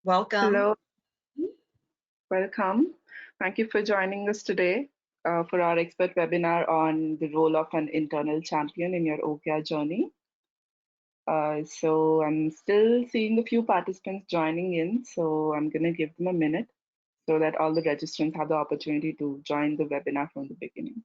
Welcome. Hello, welcome. Thank you for joining us today for our expert webinar on the role of an internal champion in your OKR journey. So I'm still seeing a few participants joining in, so I'm going to give them a minute so that all the registrants have the opportunity to join the webinar from the beginning.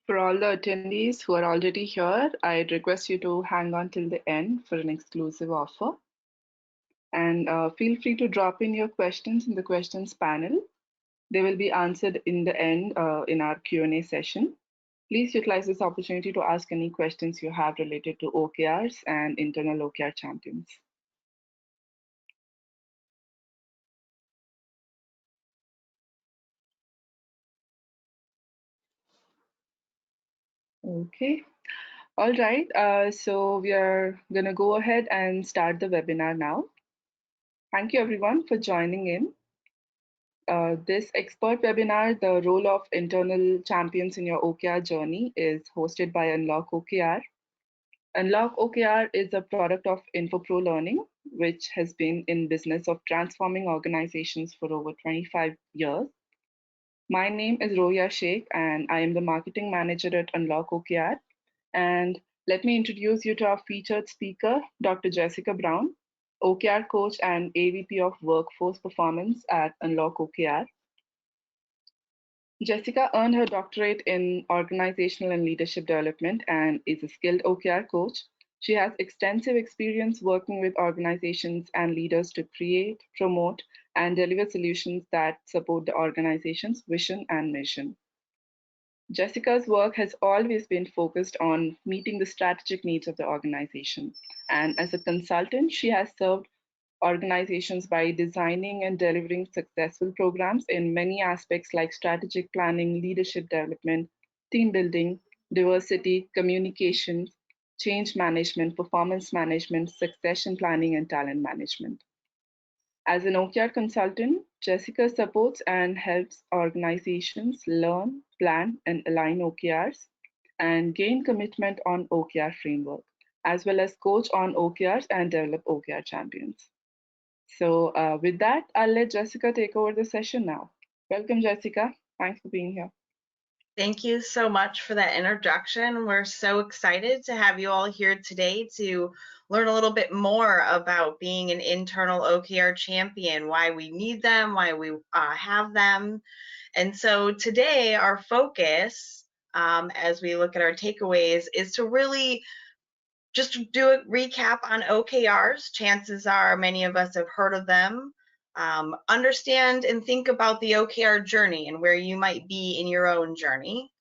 For all the attendees who are already here, I'd request you to hang on till the end for an exclusive offer. And feel free to drop in your questions in the questions panel. They will be answered in the end in our Q&A session. Please utilize this opportunity to ask any questions you have related to OKRs and internal OKR champions. Okay, all right. So we are going to go ahead and start the webinar now. Thank you everyone for joining in. This expert webinar, The Role of Internal Champions in Your OKR Journey, is hosted by Unlock OKR. Unlock OKR is a product of InfoPro Learning, which has been in business of transforming organizations for over 25 years. My name is Roya Sheikh, and I am the marketing manager at Unlock OKR. And let me introduce you to our featured speaker, Dr. Jessica Brown, OKR coach and AVP of Workforce Performance at Unlock OKR. Jessica earned her doctorate in organizational and leadership development and is a skilled OKR coach. She has extensive experience working with organizations and leaders to create, promote, and deliver solutions that support the organization's vision and mission. Jessica's work has always been focused on meeting the strategic needs of the organization. And as a consultant, she has served organizations by designing and delivering successful programs in many aspects like strategic planning, leadership development, team building, diversity, communications, change management, performance management, succession planning, and talent management. As an OKR consultant, Jessica supports and helps organizations learn, plan, and align OKRs and gain commitment on OKR framework, as well as coach on OKRs and develop OKR champions. So with that, I'll let Jessica take over the session now. Welcome, Jessica. Thanks for being here. Thank you so much for that introduction. We're so excited to have you all here today to learn a little bit more about being an internal OKR champion, why we need them, why we have them. And so today, our focus, as we look at our takeaways, is to really just do a recap on OKRs. Chances are many of us have heard of them. Understand and think about the OKR journey and where you might be in your own journey.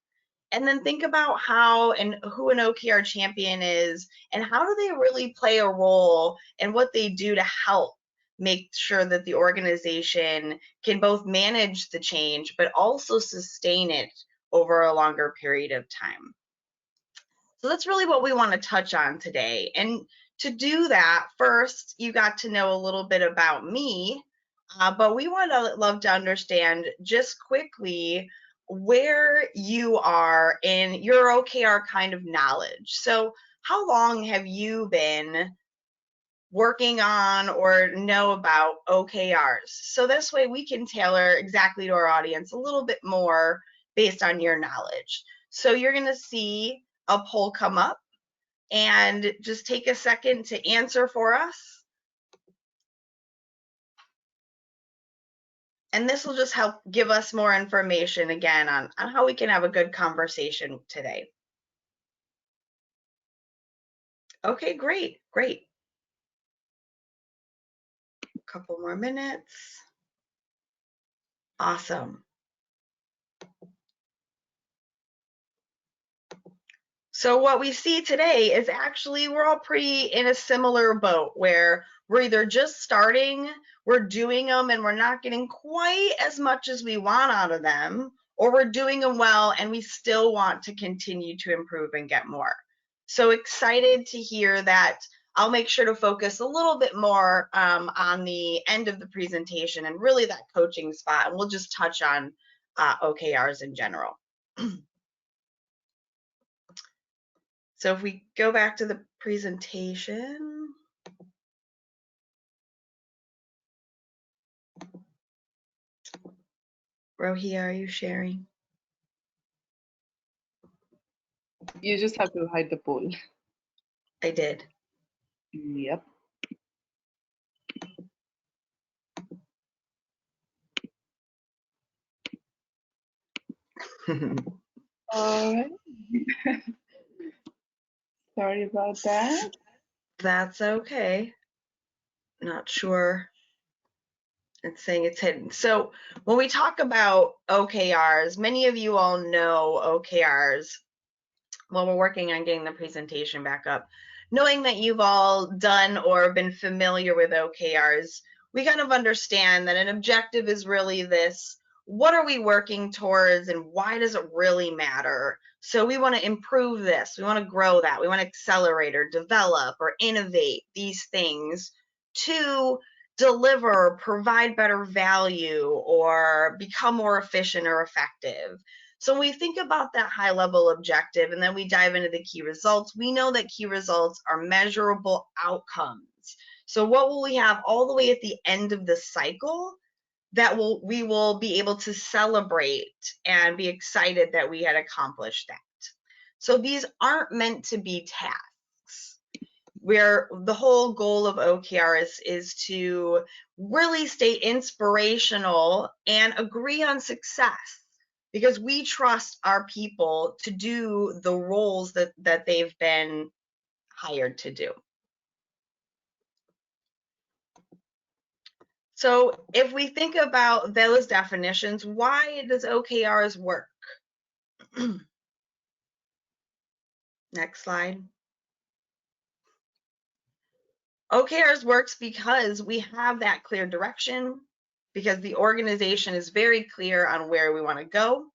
And then think about how and who an OKR champion is and how do they really play a role in what they do to help make sure that the organization can both manage the change but also sustain it over a longer period of time. So that's really what we want to touch on today. And to do that, first, you got to know a little bit about me, but we want to love to understand just quickly where you are in your OKR kind of knowledge. So how long have you been working on or know about OKRs? So this way we can tailor exactly to our audience a little bit more based on your knowledge. So you're going to see a poll come up, and just take a second to answer for us. And this will just help give us more information again on how we can have a good conversation today. Okay, great, great. A couple more minutes. Awesome. So what we see today is actually we're all pretty in a similar boat where we're either just starting, we're doing them and we're not getting quite as much as we want out of them, or we're doing them well and we still want to continue to improve and get more. So excited to hear that. I'll make sure to focus a little bit more on the end of the presentation and really that coaching spot, and we'll just touch on OKRs in general. So if we go back to the presentation. Rohi, are you sharing? You just have to hide the poll. I did. Yep. All right. Sorry about that. That's okay. Not sure. It's saying it's hidden. So when we talk about OKRs, many of you all know OKRs. Well, we're working on getting the presentation back up. Knowing that you've all done or been familiar with OKRs, we kind of understand that an objective is really this: what are we working towards and why does it really matter? So we want to improve this, we want to grow that, we want to accelerate or develop or innovate these things to deliver, provide better value, or become more efficient or effective. So when we think about that high level objective and then we dive into the key results, we know that key results are measurable outcomes. So what will we have all the way at the end of the cycle that we will be able to celebrate and be excited that we had accomplished that. So these aren't meant to be tasks, where the whole goal of OKRs is to really stay inspirational and agree on success, because we trust our people to do the roles that they've been hired to do. So if we think about those definitions, why does OKRs work? Next slide. OKRs works because we have that clear direction, because the organization is very clear on where we want to go.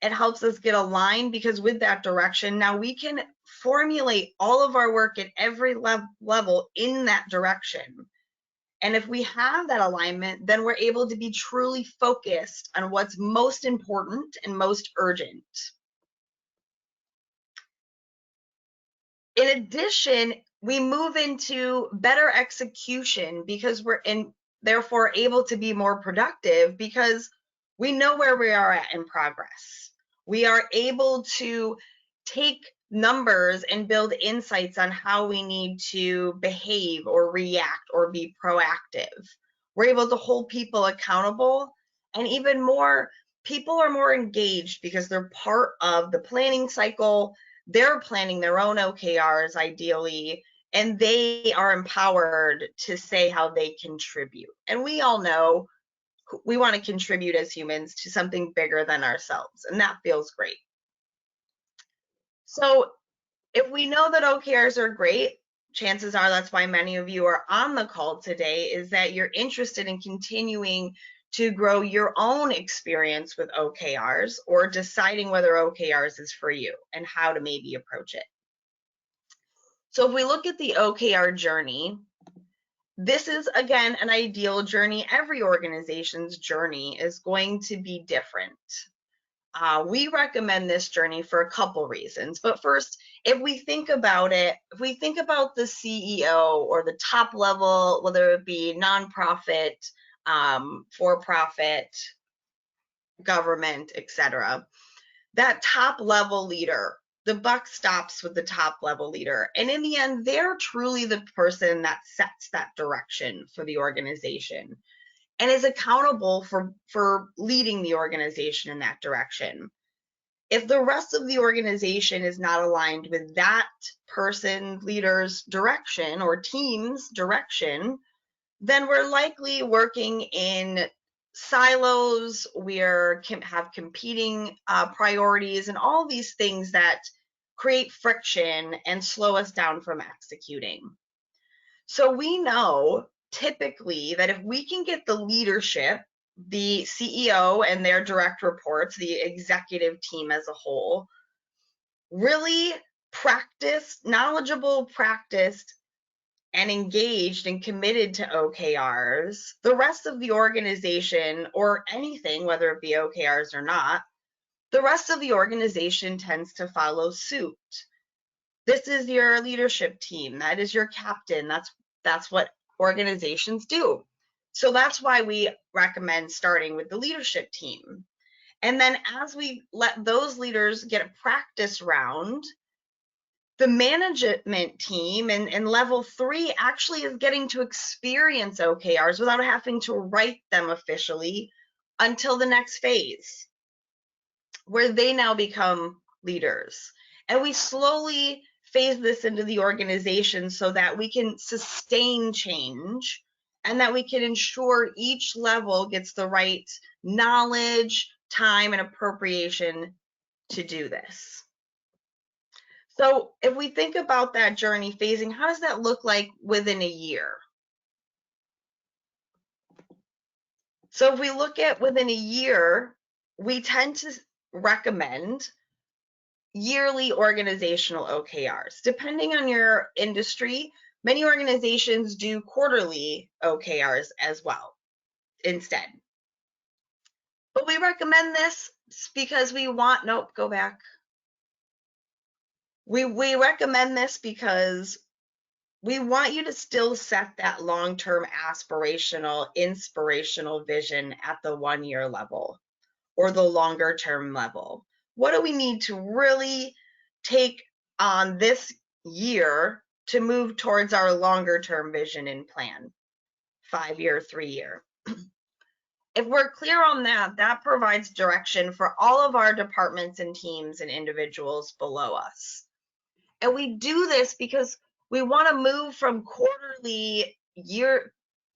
It helps us get aligned because with that direction, now we can formulate all of our work at every level in that direction. And if we have that alignment, then we're able to be truly focused on what's most important and most urgent. In addition, we move into better execution because we're therefore able to be more productive because we know where we are at in progress. We are able to take numbers and build insights on how we need to behave or react or be proactive. We're able to hold people accountable, and even more, people are more engaged because they're part of the planning cycle. They're planning their own OKRs ideally, and they are empowered to say how they contribute. And we all know we want to contribute as humans to something bigger than ourselves, and that feels great. So if we know that OKRs are great, chances are that's why many of you are on the call today, is that you're interested in continuing to grow your own experience with OKRs or deciding whether OKRs is for you and how to maybe approach it. So if we look at the OKR journey, this is, again, an ideal journey. Every organization's journey is going to be different. We recommend this journey for a couple reasons. But first, If we think about it, if we think about the CEO or the top level, whether it be nonprofit, for-profit, government, etc., that top level leader, the buck stops with the top level leader. And in the end, they're truly the person that sets that direction for the organization and is accountable for leading the organization in that direction. If the rest of the organization is not aligned with that person, leader's direction or team's direction, then we're likely working in silos. We have competing priorities and all these things that create friction and slow us down from executing. So we know typically that if we can get the leadership, the CEO and their direct reports, the executive team as a whole, really practiced, and engaged and committed to OKRs, the rest of the organization or anything, whether it be OKRs or not, the rest of the organization tends to follow suit. This is your leadership team. That is your captain. That's what organizations do. So that's why we recommend starting with the leadership team. And then as we let those leaders get a practice round, the management team and level 3 actually is getting to experience OKRs without having to write them officially until the next phase, where they now become leaders. And we slowly phase this into the organization so that we can sustain change and that we can ensure each level gets the right knowledge, time, and appropriation to do this. So if we think about that journey phasing, how does that look like within a year? So if we look at within a year, we tend to recommend yearly organizational OKRs. Depending on your industry, many organizations do quarterly OKRs as well instead. But we recommend this because we want, nope, go back. We recommend this because we want you to still set that long-term aspirational, inspirational vision at the 1-year level or the longer-term level. What do we need to really take on this year to move towards our longer-term vision and plan, 5-year, 3-year? If we're clear on that, that provides direction for all of our departments and teams and individuals below us. And we do this because we want to move from quarterly,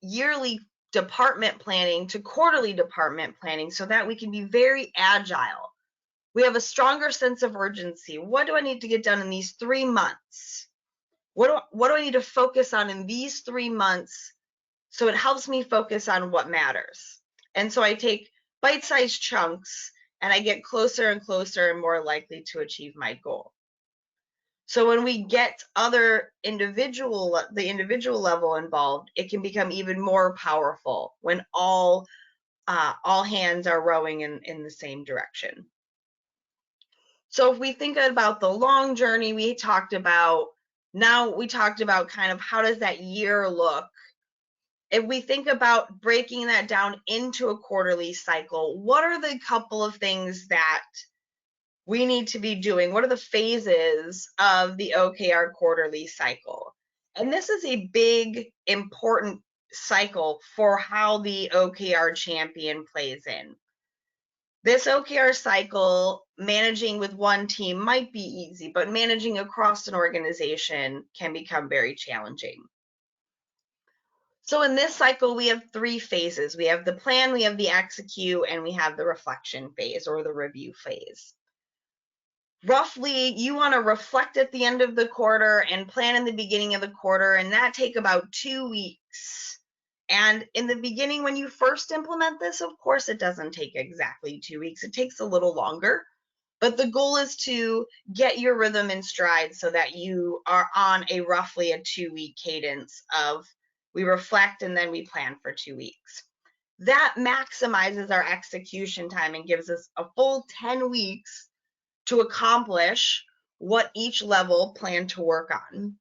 yearly department planning to quarterly department planning so that we can be very agile. We have a stronger sense of urgency. What do I need to get done in these 3 months? What do I need to focus on in these 3 months so it helps me focus on what matters? And so I take bite-sized chunks and I get closer and closer and more likely to achieve my goal. So when we get the individual level involved, it can become even more powerful when all hands are rowing in the same direction. So if we think about the long journey we talked about, now we talked about kind of how does that year look. If we think about breaking that down into a quarterly cycle, what are the couple of things that we need to be doing? What are the phases of the OKR quarterly cycle? And this is a big, important cycle for how the OKR champion plays in. This OKR cycle, managing with one team might be easy, but managing across an organization can become very challenging. So in this cycle, we have 3 phases. We have the plan, we have the execute, and we have the reflection phase or the review phase. Roughly, you want to reflect at the end of the quarter and plan in the beginning of the quarter, and that take about 2 weeks. And in the beginning, when you first implement this, of course, it doesn't take exactly 2 weeks. It takes a little longer. But the goal is to get your rhythm in stride so that you are on roughly a 2-week cadence of we reflect and then we plan for 2 weeks. That maximizes our execution time and gives us a full 10 weeks to accomplish what each level planned to work on.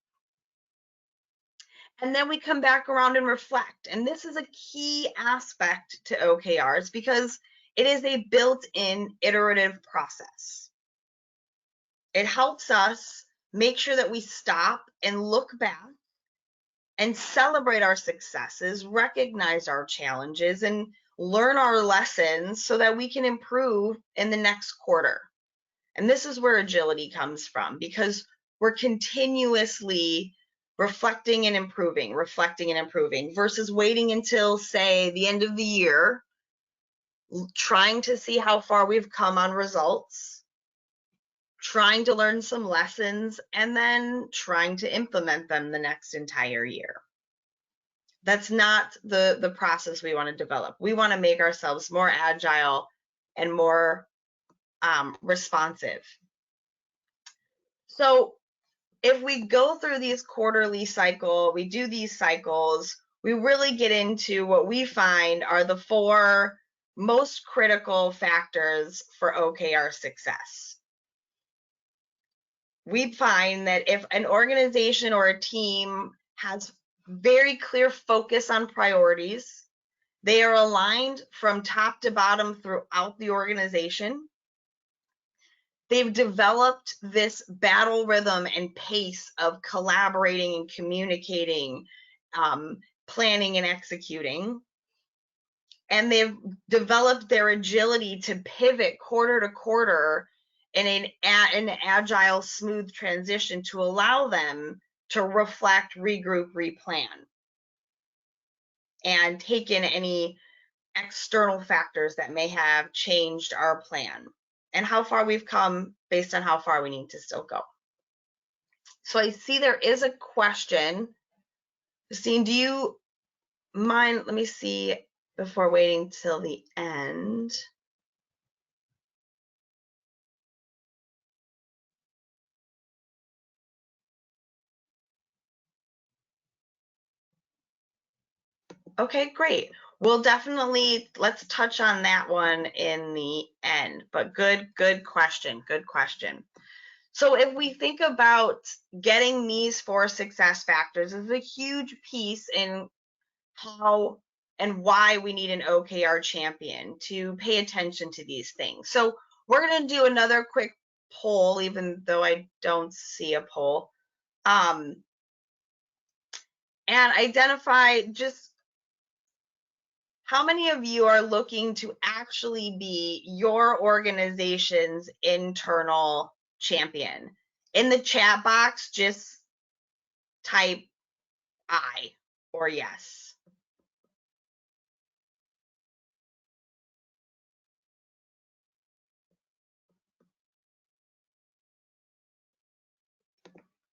And then we come back around and reflect. And this is a key aspect to OKRs because it is a built-in iterative process. It helps us make sure that we stop and look back and celebrate our successes, recognize our challenges, and learn our lessons so that we can improve in the next quarter. And this is where agility comes from, because we're continuously reflecting and improving versus waiting until, say, the end of the year, trying to see how far we've come on results, trying to learn some lessons, and then trying to implement them the next entire year. That's not the process we want to develop. We want to make ourselves more agile and more responsive. So if we go through these quarterly cycle, we do these cycles, we really get into what we find are the 4 most critical factors for OKR success. We find that if an organization or a team has very clear focus on priorities, they are aligned from top to bottom throughout the organization, they've developed this battle rhythm and pace of collaborating and communicating, planning and executing. And they've developed their agility to pivot quarter to quarter in an agile, smooth transition to allow them to reflect, regroup, replan, and take in any external factors that may have changed our plan and how far we've come based on how far we need to still go. So I see there is a question. Christine, do you mind? Let me see before waiting till the end. Okay, great. We'll definitely, let's touch on that one in the end, but good question, good question. So if we think about getting these 4 success factors is a huge piece in how and why we need an OKR champion to pay attention to these things. So we're going to do another quick poll, even though I don't see a poll, and identify just how many of you are looking to actually be your organization's internal champion. In the chat box, just type I or yes.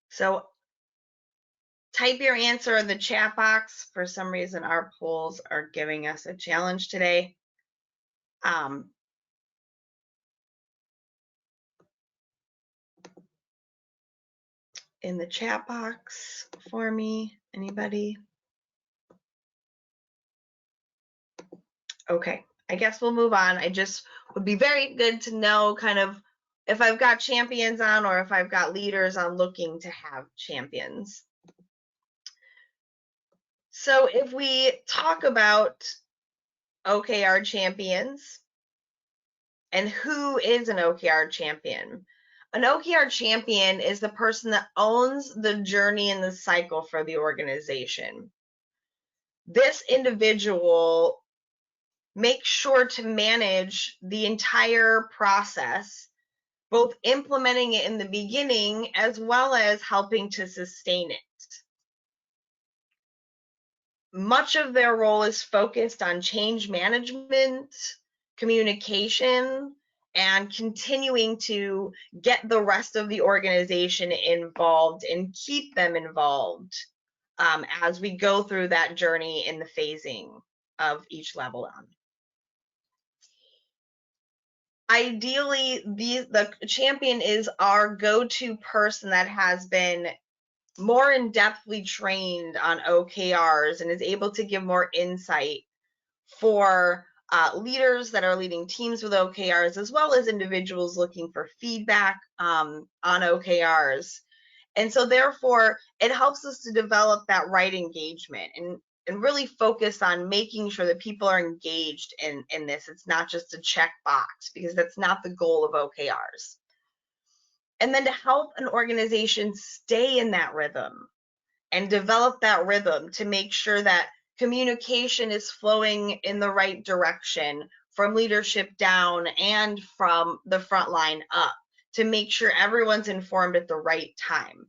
So type your answer in the chat box. For some reason, our polls are giving us a challenge today. In the chat box for me, anybody? Okay, I guess we'll move on. I just would be very good to know kind of if I've got champions on or if I've got leaders on looking to have champions. So if we talk about OKR champions and who is an OKR champion, an OKR champion is the person that owns the journey and the cycle for the organization. This individual makes sure to manage the entire process, both implementing it in the beginning as well as helping to sustain it. Much of their role is focused on change management, communication, and continuing to get the rest of the organization involved and keep them involved as we go through that journey in the phasing of each level on. Ideally, the champion is our go-to person that has been more in-depthly trained on OKRs and is able to give more insight for leaders that are leading teams with OKRs, as well as individuals looking for feedback on OKRs. And so therefore, it helps us to develop that right engagement and really focus on making sure that people are engaged in this. It's not just a check box, because that's not the goal of OKRs. And then to help an organization stay in that rhythm and develop that rhythm to make sure that communication is flowing in the right direction from leadership down and from the front line up, to make sure everyone's informed at the right time.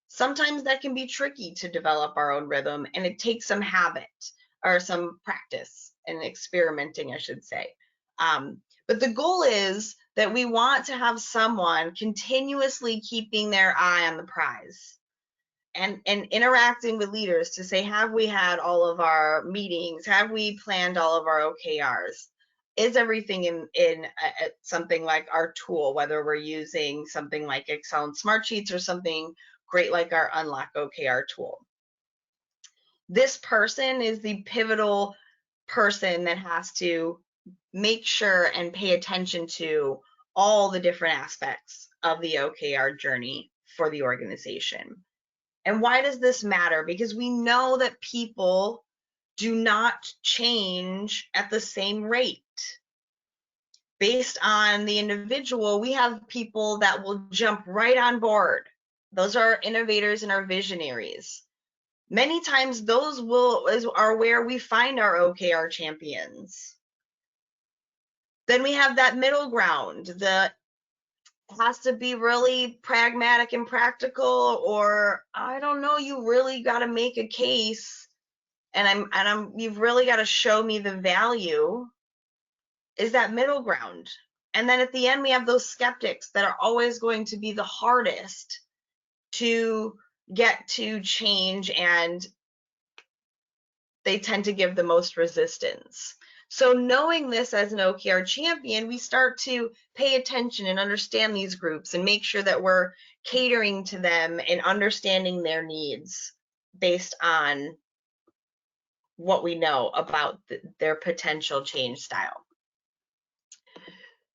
Sometimes that can be tricky to develop our own rhythm, and it takes some habit or some practice and experimenting, I should say. But the goal is that we want to have someone continuously keeping their eye on the prize and interacting with leaders to say, have we had all of our meetings? Have we planned all of our OKRs? Is everything in something like our tool, whether we're using something like Excel and Smartsheets or something great like our Unlock OKR tool? This person is the pivotal person that has to make sure and pay attention to all the different aspects of the OKR journey for the organization. And why does this matter? Because we know that people do not change at the same rate. Based on the individual, we have people that will jump right on board. Those are innovators and our visionaries. Many times those are where we find our OKR champions. Then we have that middle ground that has to be really pragmatic and practical, or I don't know, you really got to make a case, and you've really got to show me the value, is that middle ground. And then at the end, we have those skeptics that are always going to be the hardest to get to change, and they tend to give the most resistance. So knowing this as an OKR champion, we start to pay attention and understand these groups and make sure that we're catering to them and understanding their needs based on what we know about their potential change style.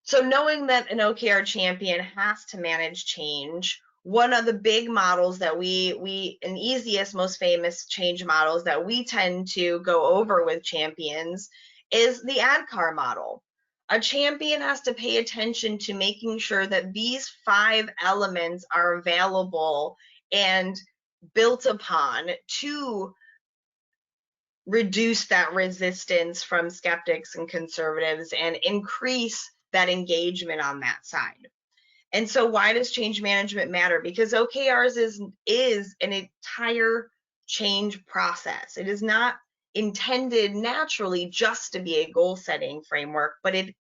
So knowing that an OKR champion has to manage change, one of the big models that and easiest, most famous change models that we tend to go over with champions is the ADCAR model. A champion has to pay attention to making sure that these 5 elements are available and built upon to reduce that resistance from skeptics and conservatives and increase that engagement on that side. And so why does change management matter? Because OKRs is an entire change process. It is not intended naturally just to be a goal setting framework, but it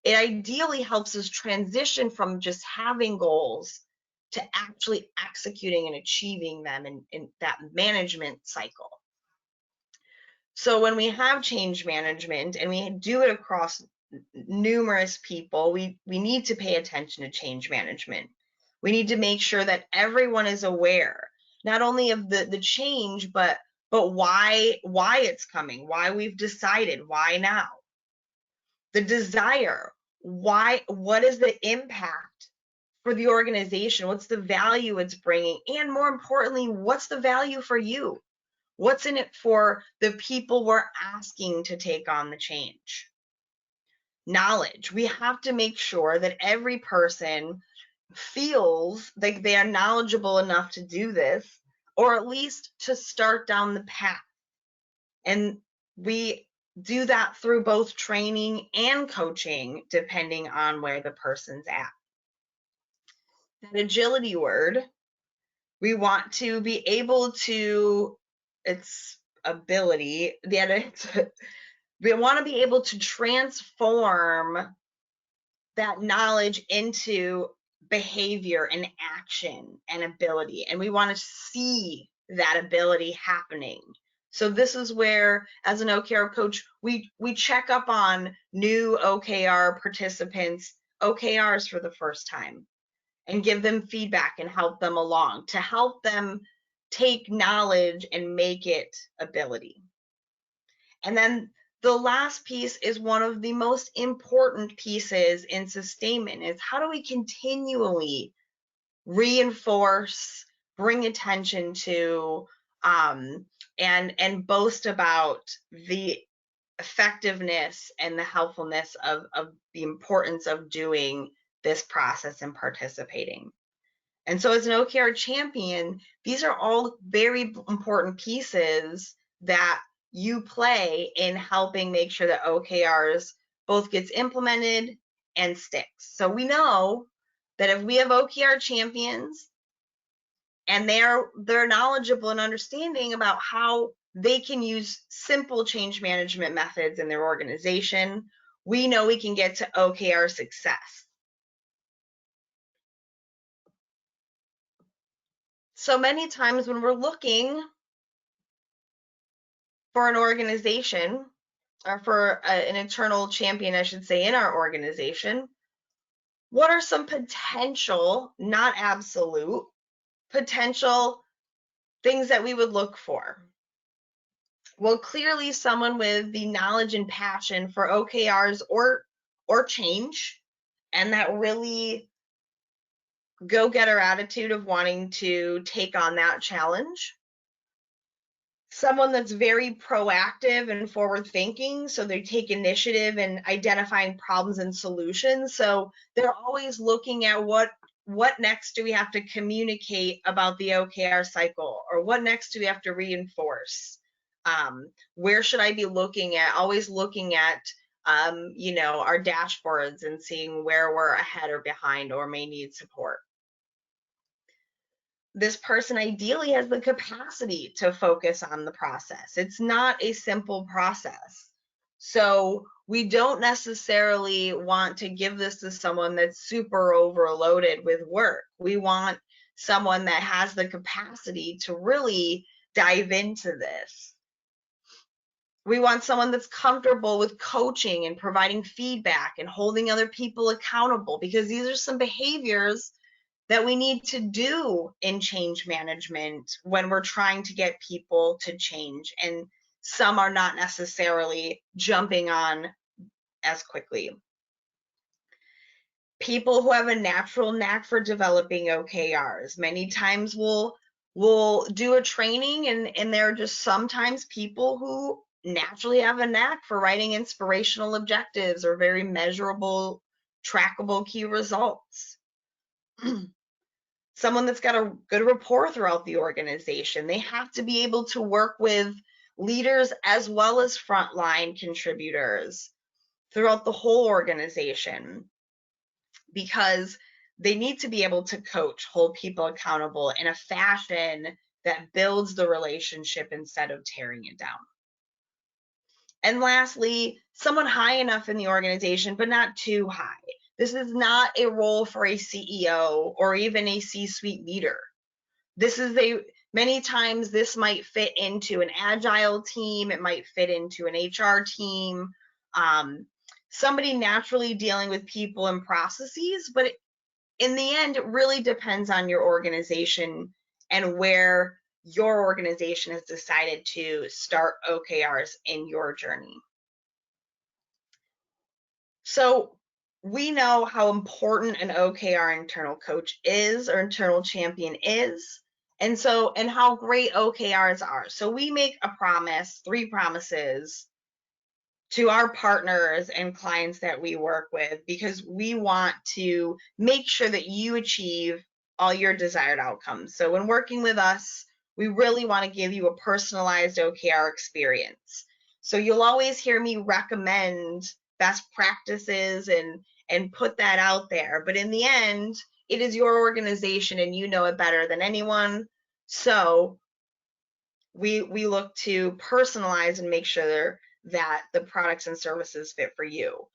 ideally helps us transition from just having goals to actually executing and achieving them in that management cycle. So when we have change management and we do it across numerous people, we need to pay attention to change management. We need to make sure that everyone is aware, not only of the change, but why it's coming, why we've decided, why now. The desire, what is the impact for the organization? What's the value it's bringing? And more importantly, what's the value for you? What's in it for the people we're asking to take on the change? Knowledge. We have to make sure that every person feels like they are knowledgeable enough to do this, or at least to start down the path. And we do that through both training and coaching, depending on where the person's at. That agility word, we want to be able to, it's ability, we want to be able to transform that knowledge into behavior and action and ability. And we want to see that ability happening. So this is where, as an OKR coach, we check up on new OKR participants, OKRs for the first time, and give them feedback and help them along to help them take knowledge and make it ability. And then the last piece is one of the most important pieces in sustainment is how do we continually reinforce, bring attention to, and boast about the effectiveness and the helpfulness of the importance of doing this process and participating. And so as an OKR champion, these are all very important pieces that you play in helping make sure that OKRs both gets implemented and sticks. So we know that if we have OKR champions and they're knowledgeable and understanding about how they can use simple change management methods in their organization, we know we can get to OKR success. So many times when we're looking for an organization, or for an internal champion, I should say, in our organization, what are some potential, not absolute, potential things that we would look for? Well, clearly someone with the knowledge and passion for OKRs or change, and that really go-getter attitude of wanting to take on that challenge. Someone that's very proactive and forward thinking, so they take initiative in identifying problems and solutions. So they're always looking at what next do we have to communicate about the OKR cycle, or what next do we have to reinforce? Where should I be looking at? Always looking at our dashboards and seeing where we're ahead or behind or may need support. This person ideally has the capacity to focus on the process. It's not a simple process. So we don't necessarily want to give this to someone that's super overloaded with work. We want someone that has the capacity to really dive into this. We want someone that's comfortable with coaching and providing feedback and holding other people accountable, because these are some behaviors that we need to do in change management when we're trying to get people to change, and some are not necessarily jumping on as quickly. People who have a natural knack for developing OKRs, many times will do a training, and there are just sometimes people who naturally have a knack for writing inspirational objectives or very measurable, trackable key results. Someone that's got a good rapport throughout the organization. They have to be able to work with leaders as well as frontline contributors throughout the whole organization, because they need to be able to coach, hold people accountable in a fashion that builds the relationship instead of tearing it down. And lastly, someone high enough in the organization, but not too high. This is not a role for a CEO or even a C-suite leader. Many times this might fit into an agile team. It might fit into an HR team. Somebody naturally dealing with people and processes, but in the end, it really depends on your organization and where your organization has decided to start OKRs in your journey. So we know how important an OKR internal coach is, or internal champion is, and how great OKRs are. So we make a promise, 3 promises to our partners and clients that we work with, because we want to make sure that you achieve all your desired outcomes. So when working with us, we really want to give you a personalized OKR experience. So you'll always hear me recommend best practices and put that out there. But in the end, it is your organization and you know it better than anyone. So we look to personalize and make sure that the products and services fit for you,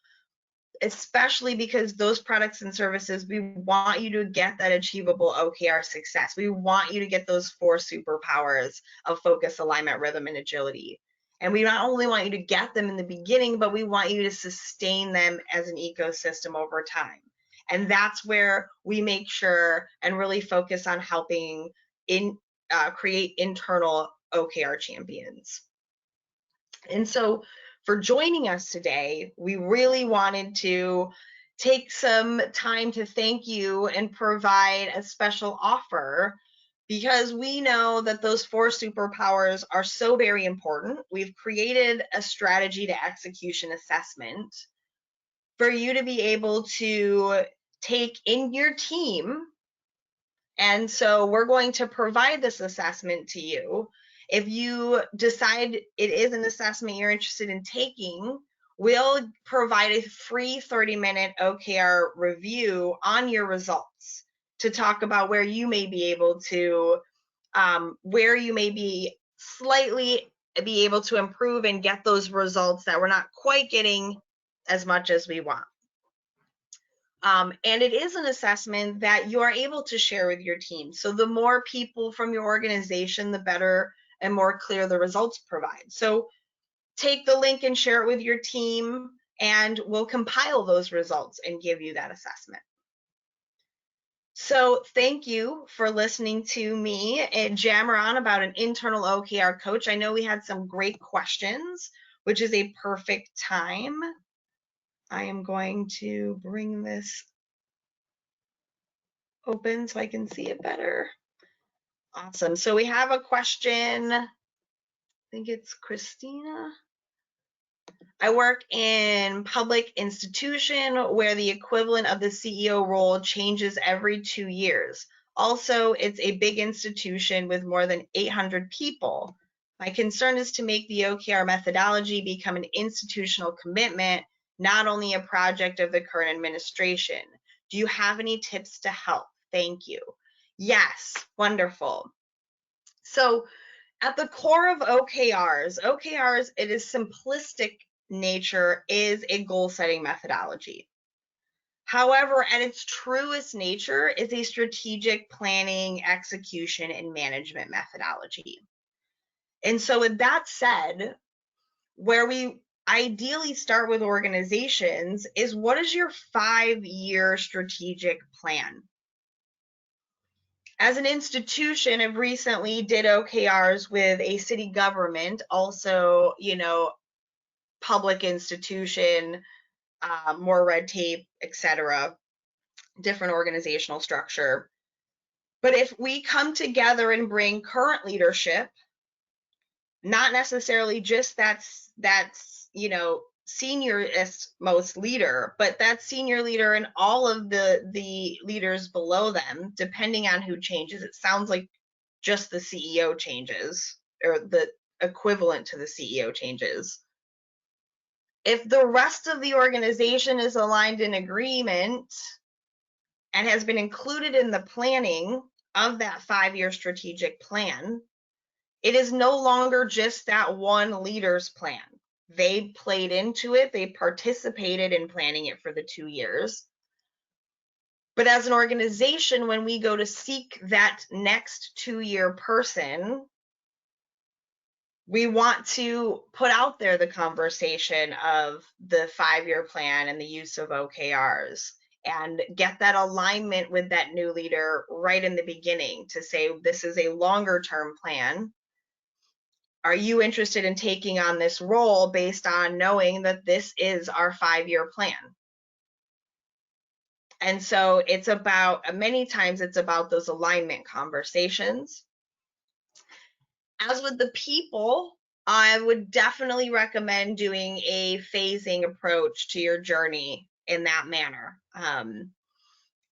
especially because those products and services, we want you to get that achievable OKR success. We want you to get those 4 superpowers of focus, alignment, rhythm, and agility. And we not only want you to get them in the beginning, but we want you to sustain them as an ecosystem over time. And that's where we make sure and really focus on helping create internal OKR champions. And so for joining us today. We really wanted to take some time to thank you and provide a special offer because we know that those 4 superpowers are so very important. We've created a strategy to execution assessment for you to be able to take in your team. And so we're going to provide this assessment to you. If you decide it is an assessment you're interested in taking, we'll provide a free 30-minute OKR review on your results to talk about where you may be able to, where you may be slightly be able to improve and get those results that we're not quite getting as much as we want. And it is an assessment that you are able to share with your team. So the more people from your organization, the better and more clear the results provide. So take the link and share it with your team, and we'll compile those results and give you that assessment. So thank you for listening to me and jammer on about an internal OKR coach. I know we had some great questions, which is a perfect time. I am going to bring this open so I can see it better. Awesome. So we have a question. I think it's Christina. I work in public institution where the equivalent of the CEO role changes every 2 years. Also, it's a big institution with more than 800 people. My concern is to make the OKR methodology become an institutional commitment, not only a project of the current administration. Do you have any tips to help? Thank you. Yes, wonderful. So at the core of OKRs, it is simplistic nature, is a goal setting methodology. However, at its truest nature is a strategic planning, execution, and management methodology. And so with that said, where we ideally start with organizations is, what is your 5-year strategic plan? As an institution, I've recently did OKRs with a city government, also, public institution, more red tape, etc., different organizational structure. But if we come together and bring current leadership, not necessarily just that's seniorest most leader, but that senior leader and all of the leaders below them, depending on who changes. It sounds like just the CEO changes, or the equivalent to the CEO changes. If the rest of the organization is aligned in agreement and has been included in the planning of that 5-year strategic plan, it is no longer just that one leader's plan. They played into it, they participated in planning it for the 2 years. But as an organization, when we go to seek that next 2-year person, we want to put out there the conversation of the 5-year plan and the use of OKRs, and get that alignment with that new leader right in the beginning to say, this is a longer term plan. Are you interested in taking on this role based on knowing that this is our 5-year plan? And so it's about, many times it's about those alignment conversations. As with the people, I would definitely recommend doing a phasing approach to your journey in that manner. And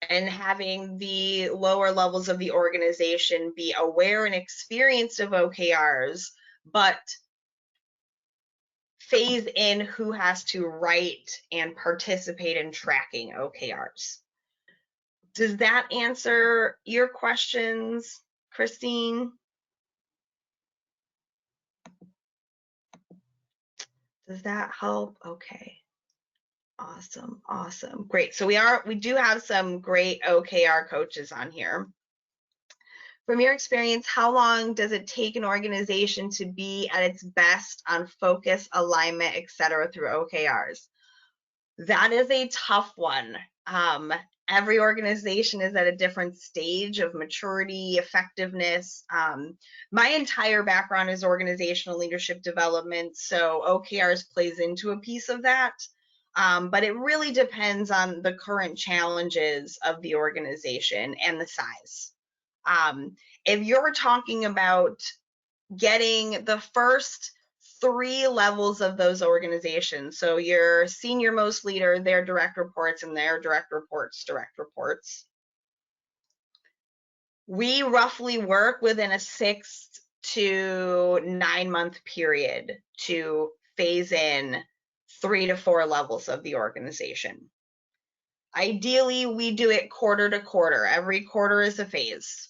having the lower levels of the organization be aware and experienced of OKRs, but phase in who has to write and participate in tracking OKRs. Does that answer your questions, Christine? Does that help? Okay. Awesome. Awesome. Great. So we do have some great OKR coaches on here. From your experience, how long does it take an organization to be at its best on focus, alignment, etc., through OKRs? That is a tough one. every organization is at a different stage of maturity, effectiveness. My entire background is organizational leadership development, so OKRs plays into a piece of that. But it really depends on the current challenges of the organization and the size. If you're talking about getting the first 3 levels of those organizations, so your senior most leader, their direct reports, and their direct reports, we roughly work within a 6 to 9 month period to phase in 3 to 4 levels of the organization. Ideally, we do it quarter to quarter. Every quarter is a phase.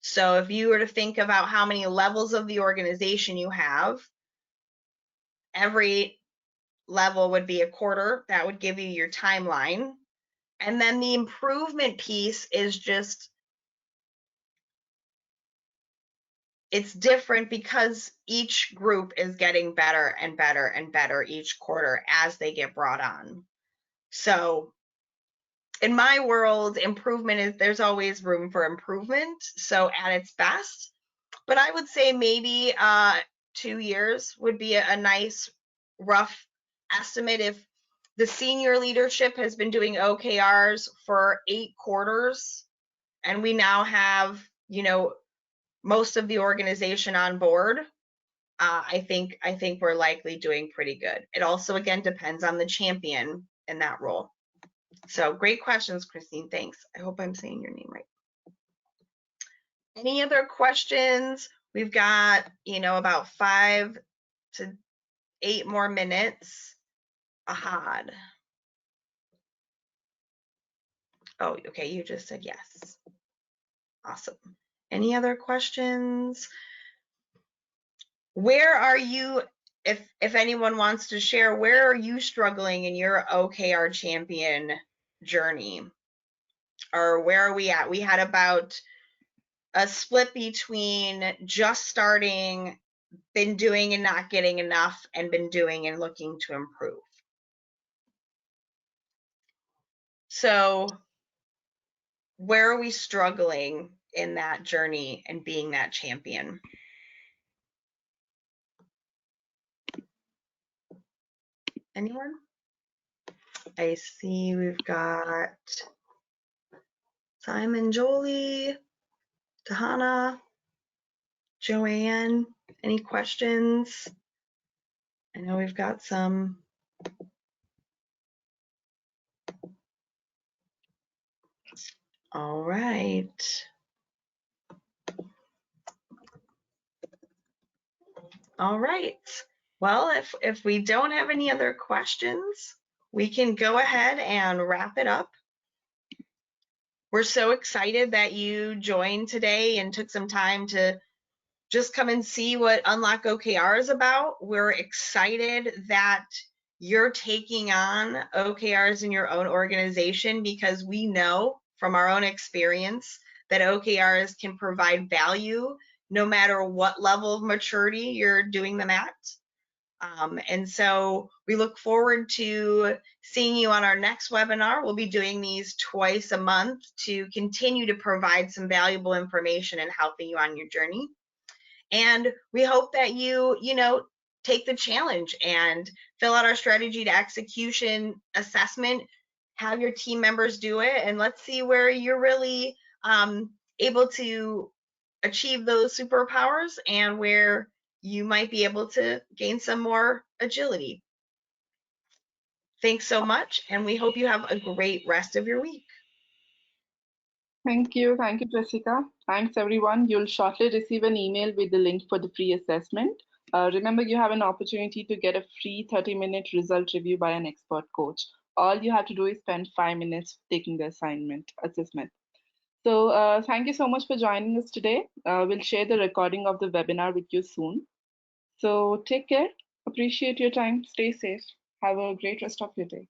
So if you were to think about how many levels of the organization you have, every level would be a quarter. That would give you your timeline. And then the improvement piece is just, it's different because each group is getting better and better and better each quarter as they get brought on. So in my world, improvement is, there's always room for improvement. So at its best, but I would say maybe 2 years would be a nice rough estimate. If the senior leadership has been doing OKRs for 8 quarters and we now have, most of the organization on board, I think we're likely doing pretty good. It also, again, depends on the champion in that role. So great questions, Christine. Thanks. I hope I'm saying your name right. Any other questions? We've got, about 5 to 8 more minutes. Ahad. Oh, okay, you just said yes. Awesome. Any other questions? Where are you, if anyone wants to share, where are you struggling in your OKR champion journey? Or where are we at? We had about a split between just starting, been doing and not getting enough, and been doing and looking to improve. So where are we struggling in that journey and being that champion? Anyone? I see we've got Simon, Jolie, Tahana, Joanne. Any questions? I know we've got some. All right. All right. Well, if we don't have any other questions, we can go ahead and wrap it up. We're so excited that you joined today and took some time to just come and see what Unlock OKR is about. We're excited that you're taking on OKRs in your own organization because we know from our own experience that OKRs can provide value no matter what level of maturity you're doing them at. And so we look forward to seeing you on our next webinar. We'll be doing these twice a month to continue to provide some valuable information and helping you on your journey. And we hope that you take the challenge and fill out our strategy to execution assessment, have your team members do it, and let's see where you're really able to achieve those superpowers and where you might be able to gain some more agility. Thanks so much, and we hope you have a great rest of your week. Thank you, Jessica. Thanks, everyone. You'll shortly receive an email with the link for the free assessment. Remember, you have an opportunity to get a free 30-minute result review by an expert coach. All you have to do is spend 5 minutes taking the assessment. So thank you so much for joining us today. We'll share the recording of the webinar with you soon. So take care. Appreciate your time. Stay safe. Have a great rest of your day.